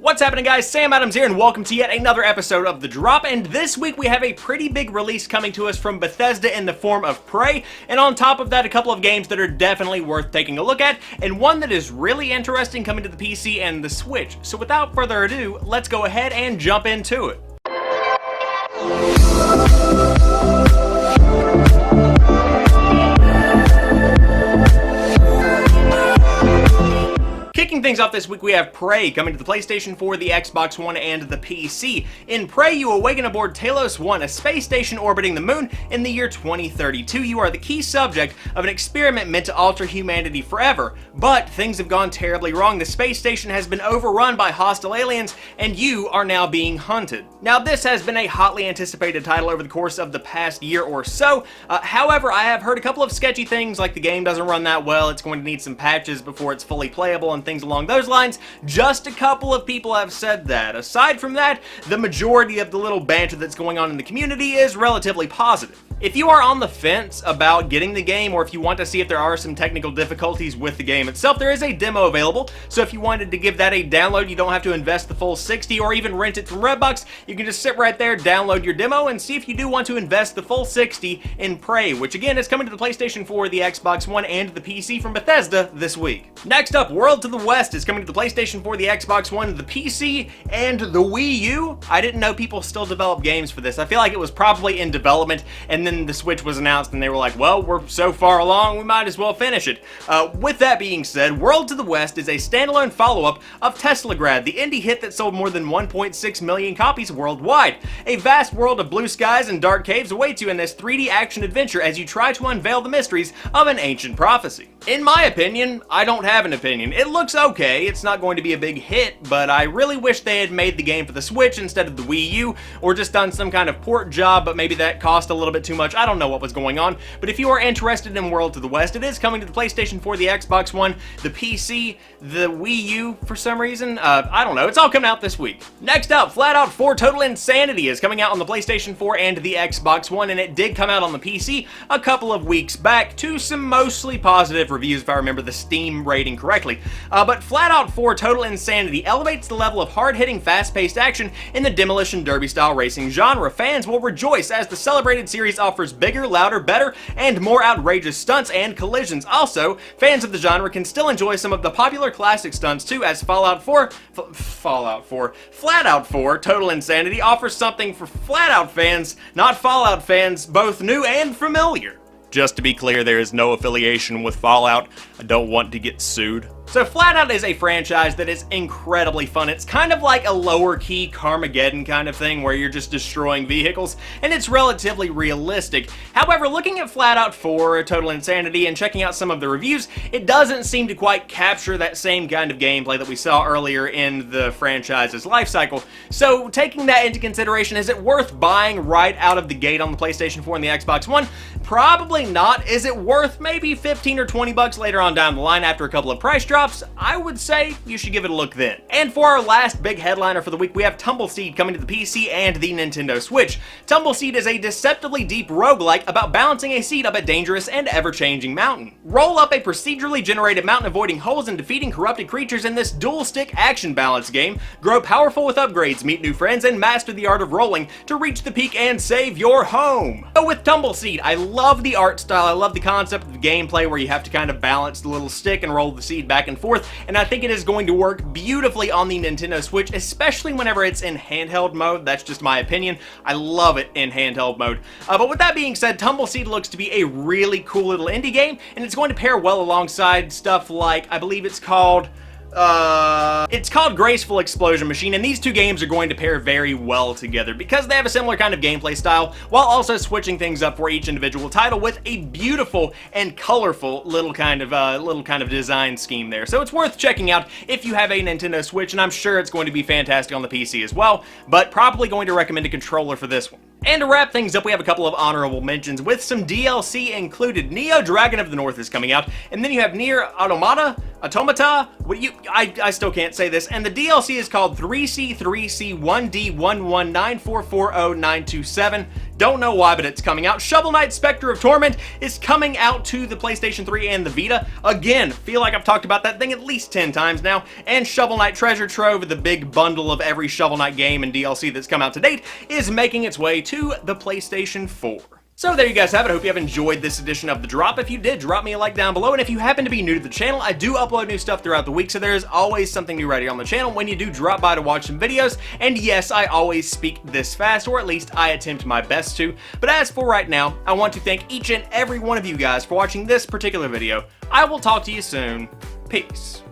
What's happening, guys? Sam Adams here, and welcome to yet another episode of The Drop. And this week we have a pretty big release coming to us from Bethesda in the form of Prey, and on top of that, a couple of games that are definitely worth taking a look at, and one that is really interesting coming to the PC and the Switch. So without further ado, let's go ahead and jump into it. Kicking things off this week, we have Prey coming to the PlayStation 4, the Xbox One, and the PC. In Prey, you awaken aboard Talos 1, a space station orbiting the moon in the year 2032. You are the key subject of an experiment meant to alter humanity forever. But things have gone terribly wrong. The space station has been overrun by hostile aliens, and you are now being hunted. Now, this has been a hotly anticipated title over the course of the past year or so. However, I have heard a couple of sketchy things, like the game doesn't run that well, it's going to need some patches before it's fully playable, and things along those lines. Just a couple of people have said that. Aside from that, the majority of the little banter that's going on in the community is relatively positive. If you are on the fence about getting the game, or if you want to see if there are some technical difficulties with the game itself, there is a demo available, so if you wanted to give that a download, you don't have to invest the full $60 or even rent it from Redbox. You can just sit right there, download your demo, and see if you do want to invest the full $60 in Prey, which again is coming to the PlayStation 4, the Xbox One, and the PC from Bethesda this week. Next up, World to the West is coming to the PlayStation 4, the Xbox One, the PC, and the Wii U. I didn't know people still develop games for this. I feel like it was probably in development, and then the Switch was announced and they were like, well, we're so far along, we might as well finish it. With that being said, World to the West is a standalone follow-up of Teslagrad, the indie hit that sold more than 1.6 million copies worldwide. A vast world of blue skies and dark caves awaits you in this 3D action adventure as you try to unveil the mysteries of an ancient prophecy. In my opinion, I don't have an opinion. It looks okay, it's not going to be a big hit, but I really wish they had made the game for the Switch instead of the Wii U, or just done some kind of port job, but maybe that cost a little bit too much. I don't know what was going on, but if you are interested in World to the West, it is coming to the PlayStation 4, the Xbox One, the PC, the Wii U for some reason. I don't know, it's all coming out this week. Next up, Flat Out 4 Total Insanity is coming out on the PlayStation 4 and the Xbox One, and it did come out on the PC a couple of weeks back to some mostly positive reviews, if I remember the Steam rating correctly. But Flat Out 4 Total Insanity elevates the level of hard-hitting, fast-paced action in the demolition derby-style racing genre. Fans will rejoice as the celebrated series offers bigger, louder, better, and more outrageous stunts and collisions. Also, fans of the genre can still enjoy some of the popular classic stunts too, as Flat Out 4 Total Insanity offers something for Flat Out fans, not Fallout fans, both new and familiar. Just to be clear, there is no affiliation with Fallout. I don't want to get sued. So Flat Out is a franchise that is incredibly fun. It's kind of like a lower-key Carmageddon kind of thing where you're just destroying vehicles, and it's relatively realistic. However, looking at Flat Out 4 Total Insanity and checking out some of the reviews, it doesn't seem to quite capture that same kind of gameplay that we saw earlier in the franchise's life cycle. So taking that into consideration, is it worth buying right out of the gate on the PlayStation 4 and the Xbox One? Probably not. Is it worth maybe 15 or 20 bucks later on down the line after a couple of price drops? I would say you should give it a look then. And for our last big headliner for the week, we have TumbleSeed coming to the PC and the Nintendo Switch. TumbleSeed is a deceptively deep roguelike about balancing a seed up a dangerous and ever-changing mountain. Roll up a procedurally generated mountain, avoiding holes and defeating corrupted creatures in this dual-stick action balance game. Grow powerful with upgrades, meet new friends, and master the art of rolling to reach the peak and save your home. So with TumbleSeed, I love the art style, I love the concept of the gameplay where you have to kind of balance the little stick and roll the seed back and forth, and I think it is going to work beautifully on the Nintendo Switch, especially whenever it's in handheld mode. That's just my opinion. I love it in handheld mode. But with that being said, TumbleSeed looks to be a really cool little indie game, and it's going to pair well alongside stuff like, I believe it's called Graceful Explosion Machine, and these two games are going to pair very well together because they have a similar kind of gameplay style while also switching things up for each individual title with a beautiful and colorful little kind of design scheme there. So it's worth checking out if you have a Nintendo Switch, and I'm sure it's going to be fantastic on the PC as well, but probably going to recommend a controller for this one. And to wrap things up, we have a couple of honorable mentions with some DLC included. Neo Dragon of the North is coming out, and then you have Nier Automata, I still can't say this, and the DLC is called 3C1D119440927. Don't know why, but it's coming out. Shovel Knight Spectre of Torment is coming out to the PlayStation 3 and the Vita. Again, feel like I've talked about that thing at least 10 times now. And Shovel Knight Treasure Trove, the big bundle of every Shovel Knight game and DLC that's come out to date, is making its way to the PlayStation 4. So there you guys have it. I hope you have enjoyed this edition of The Drop. If you did, drop me a like down below. And if you happen to be new to the channel, I do upload new stuff throughout the week, so there is always something new right here on the channel when you do drop by to watch some videos. And yes, I always speak this fast, or at least I attempt my best to. But as for right now, I want to thank each and every one of you guys for watching this particular video. I will talk to you soon. Peace.